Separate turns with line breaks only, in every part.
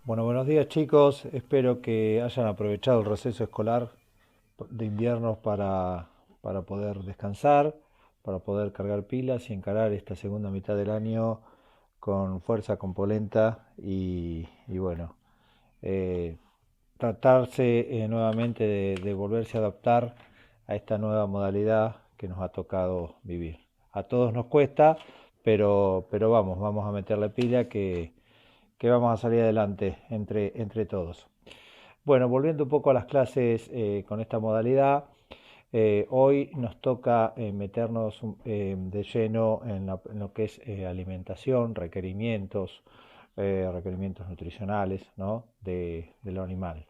Bueno, buenos días chicos. Espero que hayan aprovechado el receso escolar de invierno para poder descansar, para poder cargar pilas y encarar esta segunda mitad del año con fuerza, con polenta y bueno, eh, tratarse nuevamente de volverse a adaptar a esta nueva modalidad que nos ha tocado vivir. A todos nos cuesta, pero vamos a meterle pila que vamos a salir adelante entre todos. Bueno, volviendo un poco a las clases con esta modalidad, hoy nos toca meternos de lleno en lo que es alimentación, requerimientos nutricionales, ¿no? De lo animal,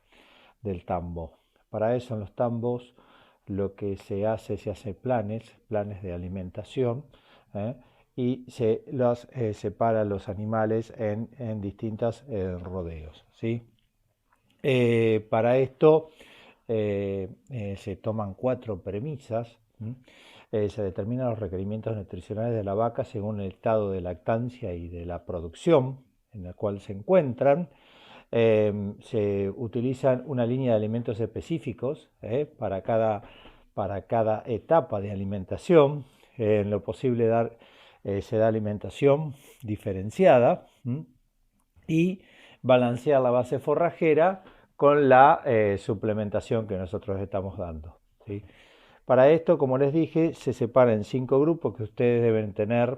del tambo. Para eso en los tambos lo que se hace planes de alimentación, ¿eh? Y se los separa los animales en distintos rodeos, ¿sí? Para esto se toman cuatro premisas. Se determinan los requerimientos nutricionales de la vaca según el estado de lactancia y de la producción en la cual se encuentran. Se utilizan una línea de alimentos específicos para cada etapa de alimentación. En lo posible se da alimentación diferenciada y balancear la base forrajera con la suplementación que nosotros estamos dando, ¿sí? Para esto, como les dije, se separa en 5 grupos que ustedes deben tener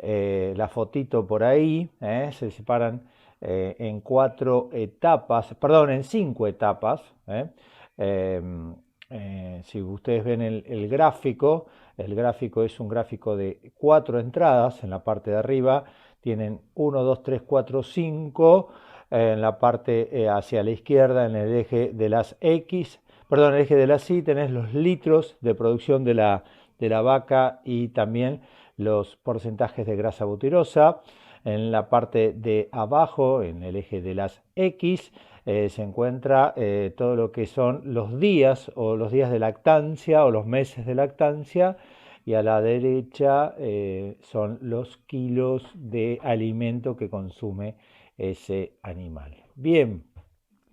la fotito por ahí. Se separan en 4 etapas, perdón, en 5 etapas. Eh, si ustedes ven el gráfico es un gráfico de 4 entradas en la parte de arriba. Tienen 1, 2, 3, 4, 5 en la parte hacia la izquierda, en el eje de las X, perdón, el eje de las Y tenés los litros de producción de la vaca y también los porcentajes de grasa butirosa. En la parte de abajo, en el eje de las X, se encuentra todo lo que son los días o los días de lactancia o los meses de lactancia, y a la derecha son los kilos de alimento que consume ese animal. Bien,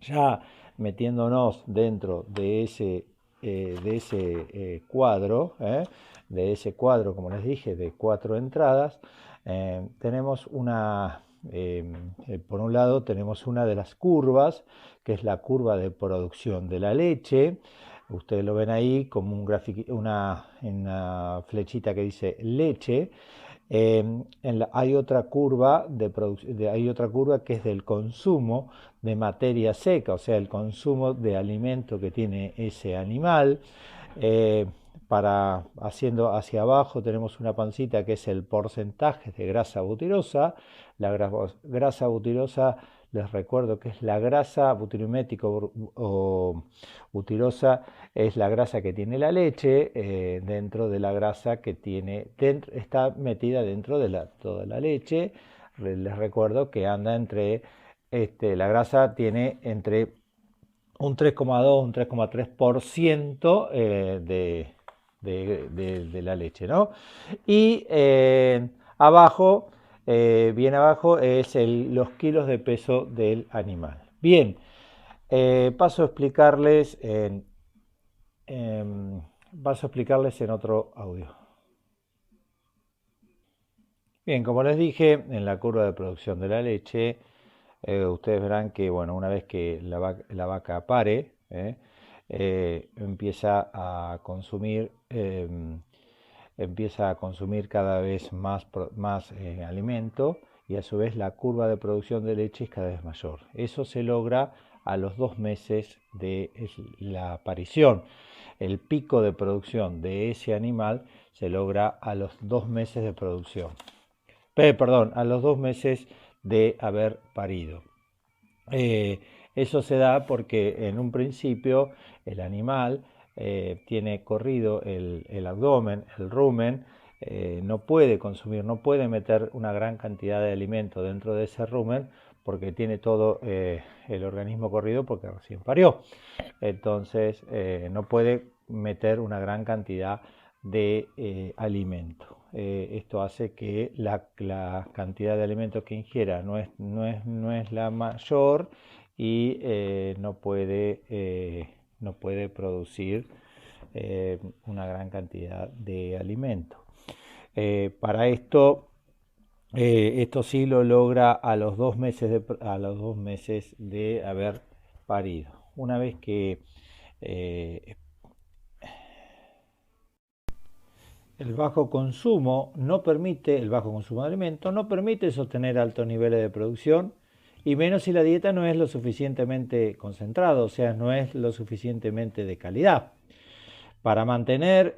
ya metiéndonos dentro de ese cuadro, de ese cuadro, como les dije, de 4 entradas, tenemos por un lado tenemos una de las curvas, que es la curva de producción de la leche. Ustedes lo ven ahí como una flechita que dice leche. Hay otra curva hay otra curva que es del consumo de materia seca, o sea, el consumo de alimento que tiene ese animal. Eh, Haciendo hacia abajo tenemos una pancita que es el porcentaje de grasa butirosa. La grasa butirosa, les recuerdo que es la grasa butirimética o butirosa, es la grasa que tiene la leche dentro de la grasa que está metida dentro de toda la leche. Les recuerdo que anda la grasa tiene entre un 3,2, un 3,3% de la leche, ¿no? Y abajo, bien abajo, es los kilos de peso del animal. Bien, paso a explicarles en, paso a explicarles en otro audio. Bien, como les dije, en la curva de producción de la leche, ustedes verán que, bueno, una vez que la vaca pare, empieza a consumir cada vez más alimento, y a su vez la curva de producción de leche es cada vez mayor. Eso se logra a los 2 meses de la aparición. El pico de producción de ese animal se logra a los 2 meses de producción. Perdón, a los 2 meses de haber parido. Eh, Eso se da porque en un principio el animal tiene corrido el abdomen, el rumen. No puede consumir, no puede meter una gran cantidad de alimento dentro de ese rumen porque tiene todo el organismo corrido porque recién parió. Entonces no puede meter una gran cantidad de alimento. Esto hace que la cantidad de alimentos que ingiera no es la mayor y no puede producir una gran cantidad de alimento. Para esto, esto sí lo logra a los 2 meses de haber parido. Una vez que el bajo consumo de alimentos no permite sostener altos niveles de producción, y menos si la dieta no es lo suficientemente concentrada, o sea, no es lo suficientemente de calidad. Para mantener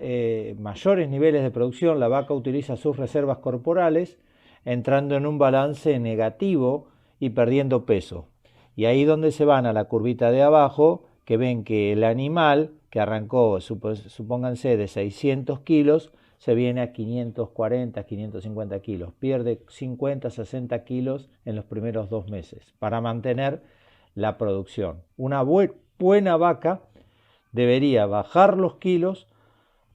mayores niveles de producción, la vaca utiliza sus reservas corporales, entrando en un balance negativo y perdiendo peso. Y ahí donde se van a la curvita de abajo, que ven que el animal que arrancó, supónganse, de 600 kilos, se viene a 540, 550 kilos. Pierde 50, 60 kilos en los primeros 2 meses para mantener la producción. Una buena vaca debería bajar los kilos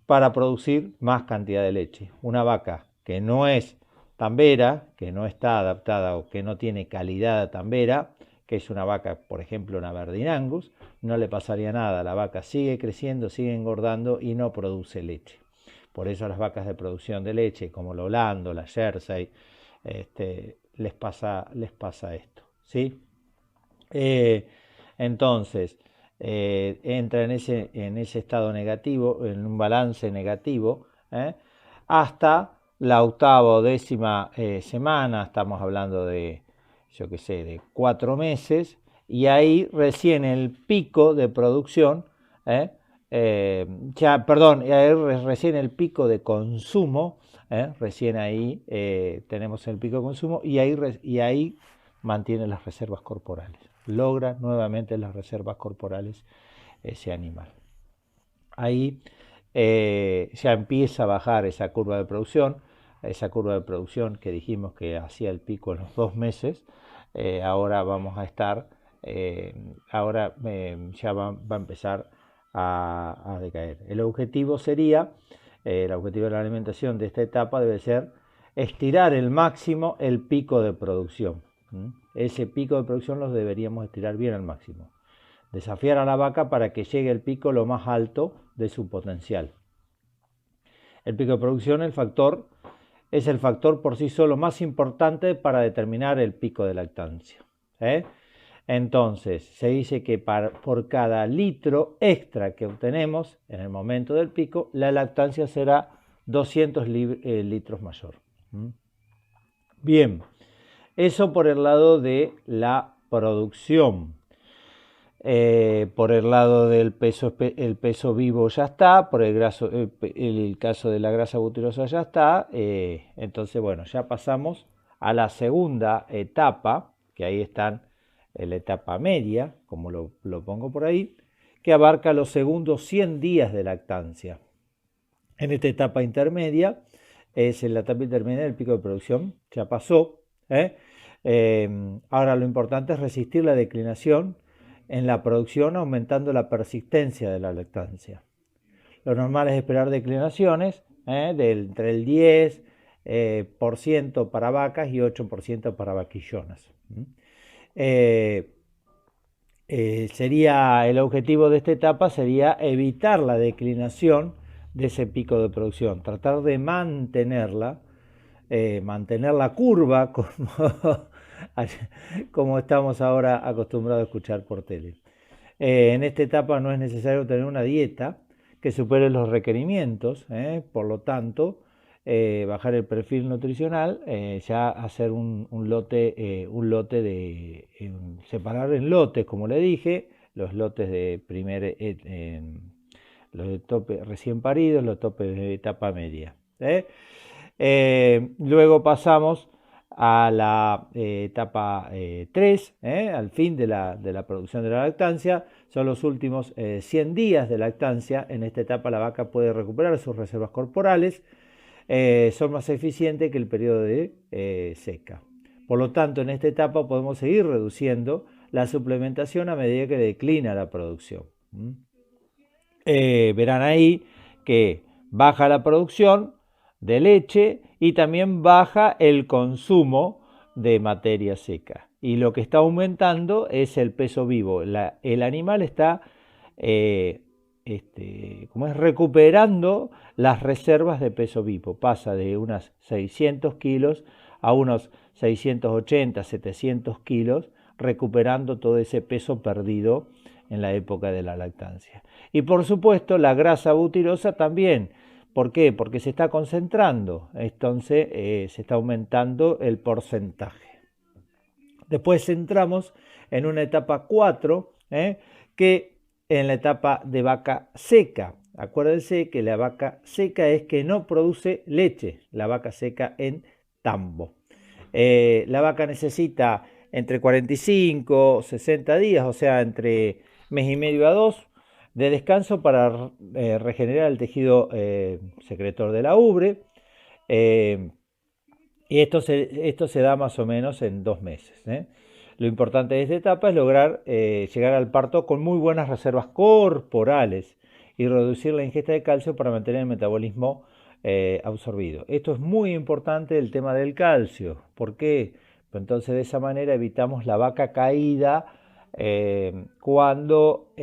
para producir más cantidad de leche. Una vaca que no es tambera, que no está adaptada o que no tiene calidad tambera, que es una vaca, por ejemplo, una Aberdeen Angus, no le pasaría nada. La vaca sigue creciendo, sigue engordando y no produce leche. Por eso a las vacas de producción de leche, como la Holando, la Jersey, les pasa esto, ¿sí? Entonces, entra en ese estado negativo, en un balance negativo, hasta la octava o décima semana. Estamos hablando de, de 4 meses, y ahí recién el pico de producción, recién el pico de consumo, recién ahí tenemos el pico de consumo, y ahí mantiene las reservas corporales. Logra nuevamente las reservas corporales ese animal. Ahí ya empieza a bajar esa curva de producción que dijimos que hacía el pico en los 2 meses. Ahora vamos a estar, ya va a empezar a decaer. El objetivo de la alimentación de esta etapa debe ser estirar el máximo el pico de producción. Ese pico de producción los deberíamos estirar bien al máximo. Desafiar a la vaca para que llegue el pico lo más alto de su potencial. El pico de producción es el factor por sí solo más importante para determinar el pico de lactancia. Entonces, se dice que por cada litro extra que obtenemos en el momento del pico, la lactancia será 200 litros mayor. Bien. Eso por el lado de la producción. Por el lado del peso, el peso vivo ya está, por el caso de la grasa butyrosa ya está. Entonces, bueno, ya pasamos a la segunda etapa, que ahí están la etapa media, como lo pongo por ahí, que abarca los segundos 100 días de lactancia. En esta etapa intermedia, en la etapa intermedia del pico de producción, ya pasó. Ahora lo importante es resistir la declinación en la producción, aumentando la persistencia de la lactancia. Lo normal es esperar declinaciones entre el 10% para vacas y 8% para vaquillonas. El objetivo de esta etapa sería evitar la declinación de ese pico de producción, tratar de mantener la curva como estamos ahora acostumbrados a escuchar por tele. En esta etapa no es necesario tener una dieta que supere los requerimientos, por lo tanto, bajar el perfil nutricional, ya hacer un lote separar en lotes, como le dije, los lotes de los de tope recién paridos, los topes de etapa media. Luego pasamos a la etapa 3, al fin de la producción de la lactancia. Son los últimos 100 días de lactancia. En esta etapa la vaca puede recuperar sus reservas corporales. Son más eficientes que el periodo de seca. Por lo tanto, en esta etapa podemos seguir reduciendo la suplementación a medida que declina la producción. Verán ahí que baja la producción de leche y también baja el consumo de materia seca. Y lo que está aumentando es el peso vivo. El animal está como es recuperando las reservas de peso vivo. Pasa de unas 600 kilos a unos 680, 700 kilos, recuperando todo ese peso perdido en la época de la lactancia. Y por supuesto la grasa butirosa también. ¿Por qué? Porque se está concentrando, entonces se está aumentando el porcentaje. Después entramos en una etapa 4, que en la etapa de vaca seca. Acuérdense que la vaca seca es que no produce leche, la vaca seca en tambo. La vaca necesita entre 45 60 días, o sea, entre mes y medio a 2 de descanso para regenerar el tejido secretor de la ubre. Y esto se da más o menos en 2 meses. Lo importante de esta etapa es lograr llegar al parto con muy buenas reservas corporales y reducir la ingesta de calcio para mantener el metabolismo absorbido. Esto es muy importante, el tema del calcio. ¿Por qué? Pues entonces de esa manera evitamos la vaca caída cuando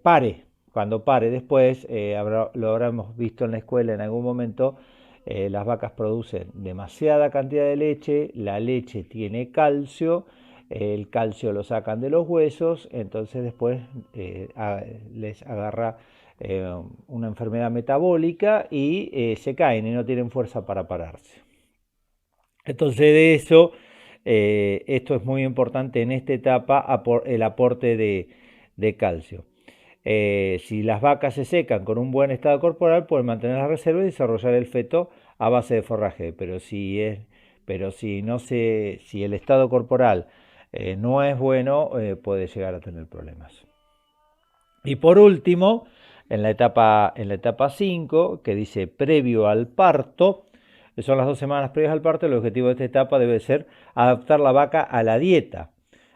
pare. Cuando pare después, lo habremos visto en la escuela en algún momento, las vacas producen demasiada cantidad de leche, la leche tiene calcio, el calcio lo sacan de los huesos, entonces después les agarra una enfermedad metabólica y se caen y no tienen fuerza para pararse. Entonces de eso, esto es muy importante en esta etapa, el aporte de calcio. Si las vacas se secan con un buen estado corporal, pueden mantener la reserva y desarrollar el feto a base de forraje. Si el estado corporal no es bueno, puede llegar a tener problemas. Y por último, en la etapa 5, que dice previo al parto, son las 2 semanas previas al parto, el objetivo de esta etapa debe ser adaptar la vaca a la dieta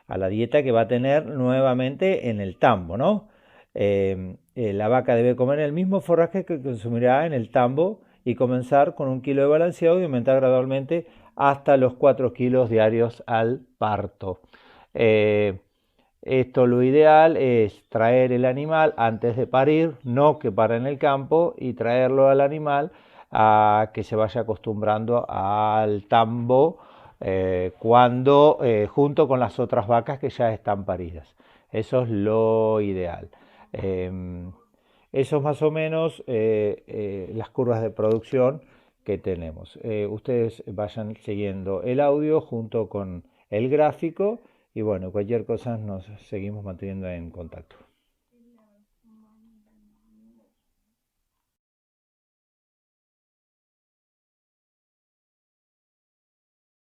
que va a tener nuevamente en el tambo, ¿no? La vaca debe comer el mismo forraje que consumirá en el tambo y comenzar con 1 kilo de balanceado y aumentar gradualmente hasta los 4 kilos diarios al parto. Esto lo ideal es traer el animal antes de parir, no que pare en el campo, y traerlo al animal a que se vaya acostumbrando al tambo junto con las otras vacas que ya están paridas. Eso es lo ideal. Eso es más o menos las curvas de producción que tenemos. Ustedes vayan siguiendo el audio junto con el gráfico y bueno, cualquier cosa nos seguimos manteniendo en contacto.